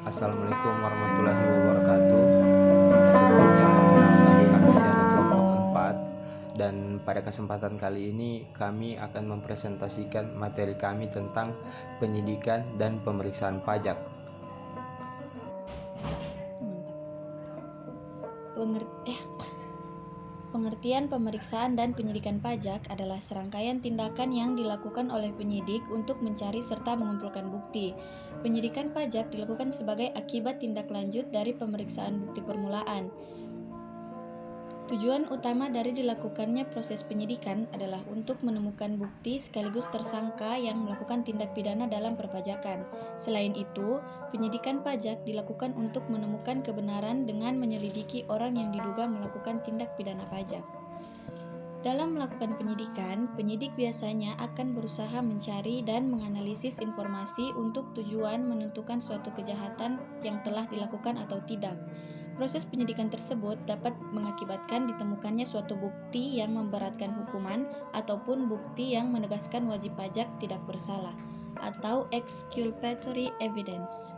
Assalamualaikum warahmatullahi wabarakatuh. Sebelumnya perkenalkan kami dari kelompok 4 dan pada kesempatan kali ini kami akan mempresentasikan materi kami tentang penyidikan dan pemeriksaan pajak. Pengertian pemeriksaan dan penyidikan pajak adalah serangkaian tindakan yang dilakukan oleh penyidik untuk mencari serta mengumpulkan bukti. Penyidikan pajak dilakukan sebagai akibat tindak lanjut dari pemeriksaan bukti permulaan. Tujuan utama dari dilakukannya proses penyidikan adalah untuk menemukan bukti sekaligus tersangka yang melakukan tindak pidana dalam perpajakan. Selain itu, penyidikan pajak dilakukan untuk menemukan kebenaran dengan menyelidiki orang yang diduga melakukan tindak pidana pajak. Dalam melakukan penyidikan, penyidik biasanya akan berusaha mencari dan menganalisis informasi untuk tujuan menentukan suatu kejahatan yang telah dilakukan atau tidak. Proses penyidikan tersebut dapat mengakibatkan ditemukannya suatu bukti yang memberatkan hukuman ataupun bukti yang menegaskan wajib pajak tidak bersalah atau exculpatory evidence.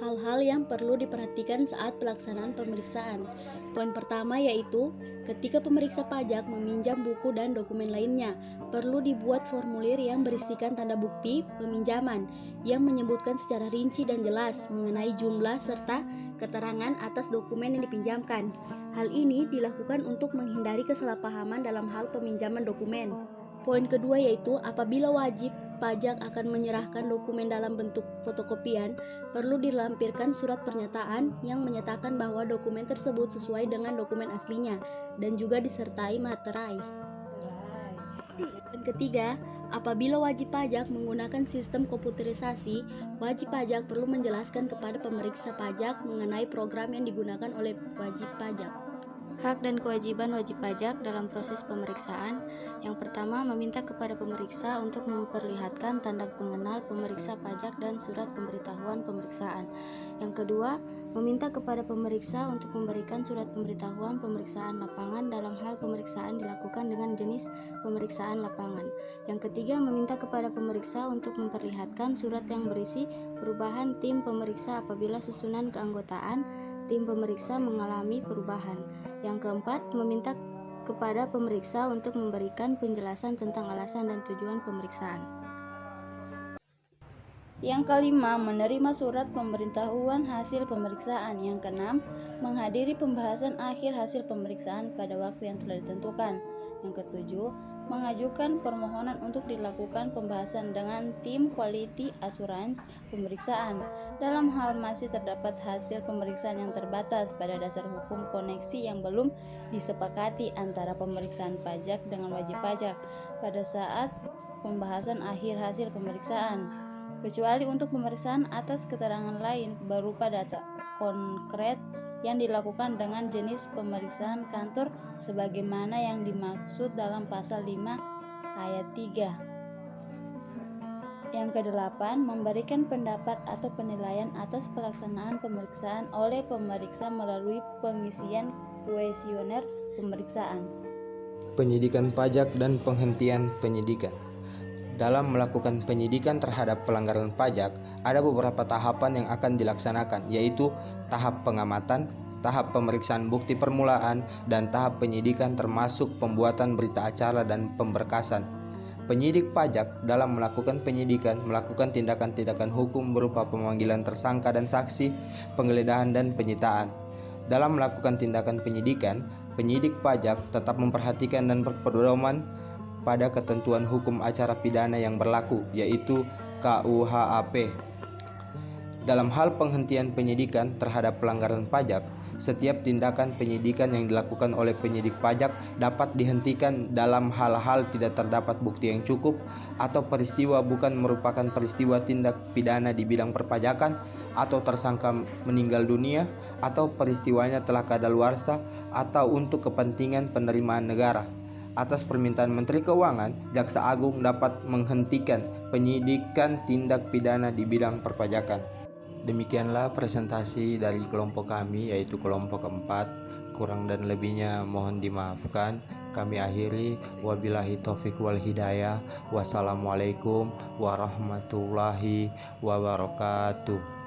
Hal-hal yang perlu diperhatikan saat pelaksanaan pemeriksaan. Poin pertama yaitu, ketika pemeriksa pajak meminjam buku dan dokumen lainnya, perlu dibuat formulir yang berisikan tanda bukti peminjaman yang menyebutkan secara rinci dan jelas mengenai jumlah serta keterangan atas dokumen yang dipinjamkan. Hal ini dilakukan untuk menghindari kesalahpahaman dalam hal peminjaman dokumen. Poin kedua yaitu, apabila wajib pajak akan menyerahkan dokumen dalam bentuk fotokopian, perlu dilampirkan surat pernyataan yang menyatakan bahwa dokumen tersebut sesuai dengan dokumen aslinya dan juga disertai materai. Dan ketiga, apabila wajib pajak menggunakan sistem komputerisasi, wajib pajak perlu menjelaskan kepada pemeriksa pajak mengenai program yang digunakan oleh wajib pajak. Hak dan kewajiban wajib pajak dalam proses pemeriksaan. Yang pertama, meminta kepada pemeriksa untuk memperlihatkan tanda pengenal pemeriksa pajak dan surat pemberitahuan pemeriksaan. Yang kedua, meminta kepada pemeriksa untuk memberikan surat pemberitahuan pemeriksaan lapangan dalam hal pemeriksaan dilakukan dengan jenis pemeriksaan lapangan. Yang ketiga, meminta kepada pemeriksa untuk memperlihatkan surat yang berisi perubahan tim pemeriksa apabila susunan keanggotaan tim pemeriksa mengalami perubahan. Yang keempat, meminta kepada pemeriksa untuk memberikan penjelasan tentang alasan dan tujuan pemeriksaan. Yang kelima, menerima surat pemberitahuan hasil pemeriksaan. Yang keenam, menghadiri pembahasan akhir hasil pemeriksaan pada waktu yang telah ditentukan. Yang ketujuh, mengajukan permohonan untuk dilakukan pembahasan dengan tim quality assurance pemeriksaan. Dalam hal masih terdapat hasil pemeriksaan yang terbatas pada dasar hukum koneksi yang belum disepakati antara pemeriksaan pajak dengan wajib pajak pada saat pembahasan akhir hasil pemeriksaan, kecuali untuk pemeriksaan atas keterangan lain berupa data konkret yang dilakukan dengan jenis pemeriksaan kantor sebagaimana yang dimaksud dalam pasal 5 ayat 3. Yang kedelapan, memberikan pendapat atau penilaian atas pelaksanaan pemeriksaan oleh pemeriksa melalui pengisian kuesioner pemeriksaan. Penyidikan pajak dan penghentian penyidikan. Dalam melakukan penyidikan terhadap pelanggaran pajak, ada beberapa tahapan yang akan dilaksanakan, yaitu tahap pengamatan, tahap pemeriksaan bukti permulaan, dan tahap penyidikan termasuk pembuatan berita acara dan pemberkasan. Penyidik pajak dalam melakukan penyidikan melakukan tindakan-tindakan hukum berupa pemanggilan tersangka dan saksi, penggeledahan dan penyitaan. Dalam melakukan tindakan penyidikan, penyidik pajak tetap memperhatikan dan berpedoman pada ketentuan hukum acara pidana yang berlaku, yaitu KUHAP. Dalam hal penghentian penyidikan terhadap pelanggaran pajak, setiap tindakan penyidikan yang dilakukan oleh penyidik pajak dapat dihentikan dalam hal-hal tidak terdapat bukti yang cukup, atau peristiwa bukan merupakan peristiwa tindak pidana di bidang perpajakan, atau tersangka meninggal dunia, atau peristiwanya telah kadaluarsa, atau untuk kepentingan penerimaan negara. Atas permintaan Menteri Keuangan, Jaksa Agung dapat menghentikan penyidikan tindak pidana di bidang perpajakan. Demikianlah presentasi dari kelompok kami, yaitu kelompok 4. Kurang dan lebihnya mohon dimaafkan. Kami akhiri, wabillahi taufik wal hidayah. Wassalamualaikum warahmatullahi wabarakatuh.